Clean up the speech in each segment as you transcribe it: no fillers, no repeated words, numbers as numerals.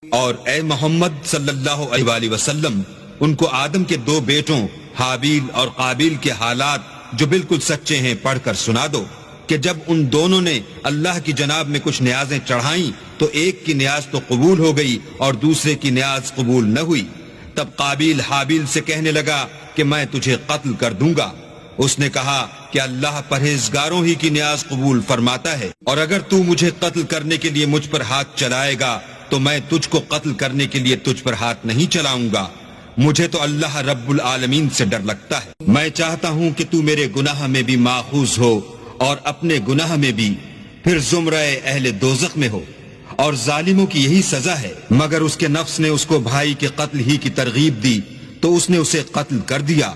اور اے محمد صلی اللہ علیہ وآلہ وسلم ان کو آدم کے دو بیٹوں حابیل اور قابیل کے حالات جو بالکل سچے ہیں پڑھ کر سنا دو کہ جب ان دونوں نے اللہ کی جناب میں کچھ نیازیں چڑھائیں تو ایک کی نیاز تو قبول ہو گئی اور دوسرے کی نیاز قبول نہ ہوئی۔ تب قابیل حابیل سے کہنے لگا کہ میں تجھے قتل کر دوں گا۔ اس نے کہا کہ اللہ پرہیزگاروں ہی کی نیاز قبول فرماتا ہے، اور اگر تو مجھے قتل کرنے کے لیے مجھ پر ہاتھ چلائے گا تو میں تجھ کو قتل کرنے کے لیے تجھ پر ہاتھ نہیں چلاؤں گا۔ مجھے تو اللہ رب العالمین سے ڈر لگتا ہے۔ میں چاہتا ہوں کہ تو میرے گناہ میں بھی ماخوذ ہو اور اپنے گناہ میں بھی، پھر زمرہ اہل دوزخ میں ہو، اور ظالموں کی یہی سزا ہے۔ مگر اس کے نفس نے اس کو بھائی کے قتل ہی کی ترغیب دی تو اس نے اسے قتل کر دیا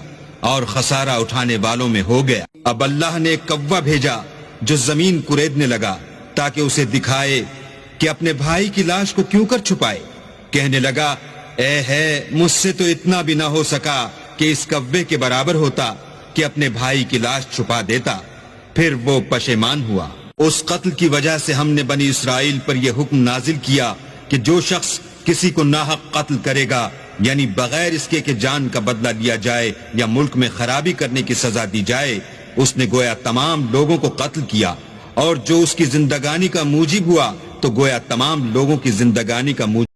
اور خسارہ اٹھانے والوں میں ہو گیا۔ اب اللہ نے ایک کوا بھیجا جو زمین کریدنے لگا تاکہ اسے دکھائے کہ اپنے بھائی کی لاش کو کیوں کر چھپائے۔ کہنے لگا اے ہے مجھ سے تو اتنا بھی نہ ہو سکا کہ اس کوے کے برابر ہوتا کہ اپنے بھائی کی لاش چھپا دیتا۔ پھر وہ پشیمان ہوا۔ اس قتل کی وجہ سے ہم نے بنی اسرائیل پر یہ حکم نازل کیا کہ جو شخص کسی کو ناحق قتل کرے گا، یعنی بغیر اس کے کہ جان کا بدلہ لیا جائے یا ملک میں خرابی کرنے کی سزا دی جائے، اس نے گویا تمام لوگوں کو قتل کیا، اور جو اس کی زندگانی کا موجب ہوا تو گویا تمام لوگوں کی زندگانی کا موجب